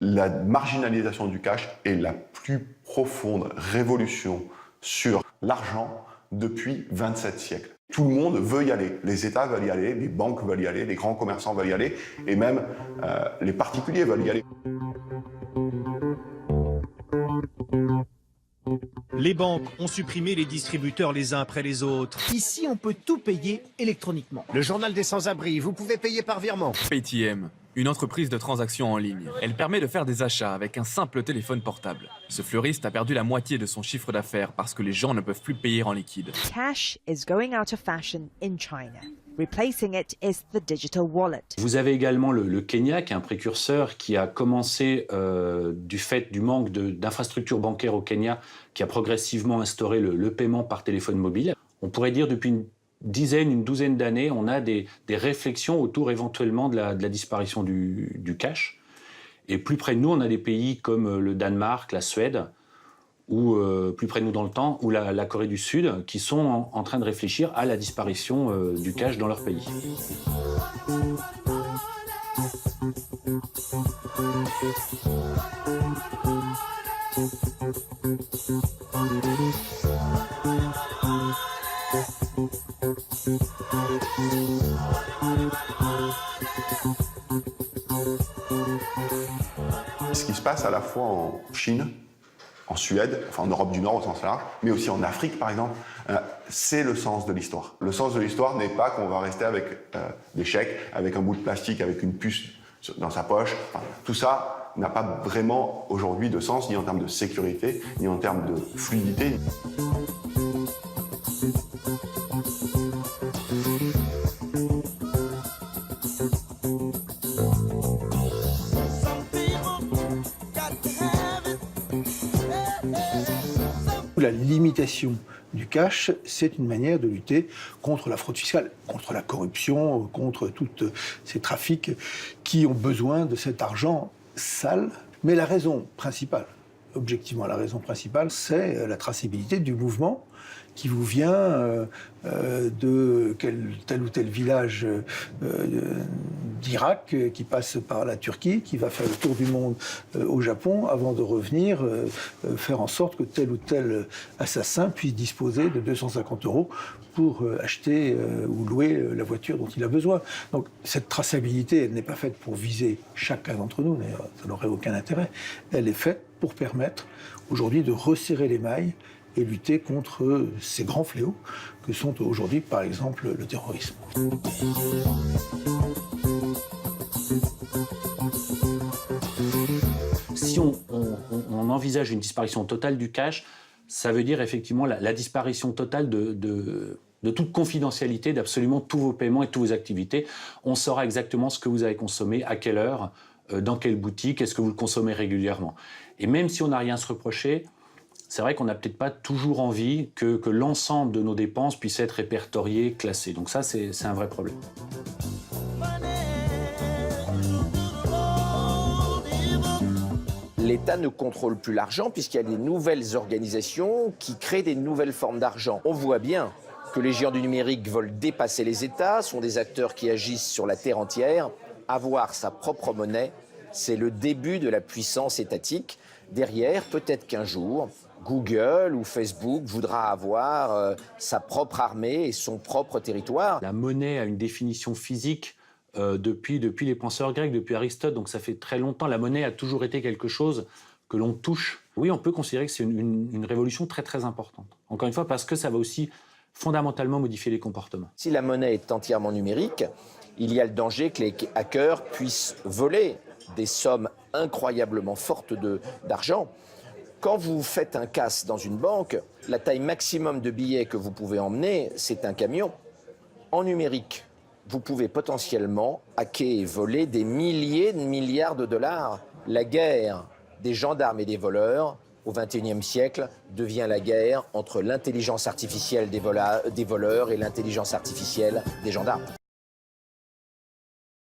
La marginalisation du cash est la plus profonde révolution sur l'argent depuis 27 siècles. Tout le monde veut y aller. Les États veulent y aller, les banques veulent y aller, les grands commerçants veulent y aller, et même les particuliers veulent y aller. Les banques ont supprimé les distributeurs les uns après les autres. Ici, on peut tout payer électroniquement. Le journal des sans-abri, vous pouvez payer par virement. Paytm, une entreprise de transactions en ligne. Elle permet de faire des achats avec un simple téléphone portable. Ce fleuriste a perdu la moitié de son chiffre d'affaires parce que les gens ne peuvent plus payer en liquide. Cash is going out of fashion in China. Replacing it is the digital wallet. Vous avez également le Kenya, qui est un précurseur qui a commencé du fait du manque d'infrastructures bancaires au Kenya, qui a progressivement instauré le paiement par téléphone mobile. On pourrait dire depuis une douzaine d'années, on a des réflexions autour éventuellement de la disparition du cash. Et plus près de nous, on a des pays comme le Danemark, la Suède, ou plus près de nous dans le temps, ou la Corée du Sud, qui sont en train de réfléchir à la disparition du cash dans leur pays. Ce qui se passe à la fois en Chine, en Suède, enfin en Europe du Nord au sens large, mais aussi en Afrique par exemple, c'est le sens de l'histoire. Le sens de l'histoire n'est pas qu'on va rester avec des chèques, avec un bout de plastique, avec une puce dans sa poche. Enfin, tout ça n'a pas vraiment aujourd'hui de sens, ni en termes de sécurité, ni en termes de fluidité. La limitation du cash, c'est une manière de lutter contre la fraude fiscale, contre la corruption, contre tous ces trafics qui ont besoin de cet argent sale. Mais la raison principale, objectivement la raison principale, c'est la traçabilité du mouvement qui vous vient de tel ou tel village d'Irak, qui passe par la Turquie, qui va faire le tour du monde au Japon, avant de revenir faire en sorte que tel ou tel assassin puisse disposer de 250 € pour acheter ou louer la voiture dont il a besoin. Donc cette traçabilité, elle n'est pas faite pour viser chacun d'entre nous, d'ailleurs ça n'aurait aucun intérêt. Elle est faite pour permettre aujourd'hui de resserrer les mailles et lutter contre ces grands fléaux que sont aujourd'hui, par exemple, le terrorisme. Si on envisage une disparition totale du cash, ça veut dire effectivement la disparition totale de toute confidentialité d'absolument tous vos paiements et toutes vos activités. On saura exactement ce que vous avez consommé, à quelle heure, dans quelle boutique, est-ce que vous le consommez régulièrement. Et même si on n'a rien à se reprocher, c'est vrai qu'on n'a peut-être pas toujours envie que l'ensemble de nos dépenses puisse être répertorié, classé. Donc ça, c'est un vrai problème. L'État ne contrôle plus l'argent puisqu'il y a des nouvelles organisations qui créent des nouvelles formes d'argent. On voit bien que les géants du numérique veulent dépasser les États, sont des acteurs qui agissent sur la terre entière. Avoir sa propre monnaie, c'est le début de la puissance étatique. Derrière, peut-être qu'un jour, Google ou Facebook voudra avoir sa propre armée et son propre territoire. La monnaie a une définition physique depuis les penseurs grecs, depuis Aristote, donc ça fait très longtemps. La monnaie a toujours été quelque chose que l'on touche. Oui, on peut considérer que c'est une révolution très très importante. Encore une fois, parce que ça va aussi fondamentalement modifier les comportements. Si la monnaie est entièrement numérique, il y a le danger que les hackers puissent voler des sommes incroyablement fortes d'argent. Quand vous faites un casse dans une banque, la taille maximum de billets que vous pouvez emmener, c'est un camion. En numérique, vous pouvez potentiellement hacker et voler des milliers de milliards de dollars. La guerre des gendarmes et des voleurs, au XXIe siècle, devient la guerre entre l'intelligence artificielle des voleurs et l'intelligence artificielle des gendarmes.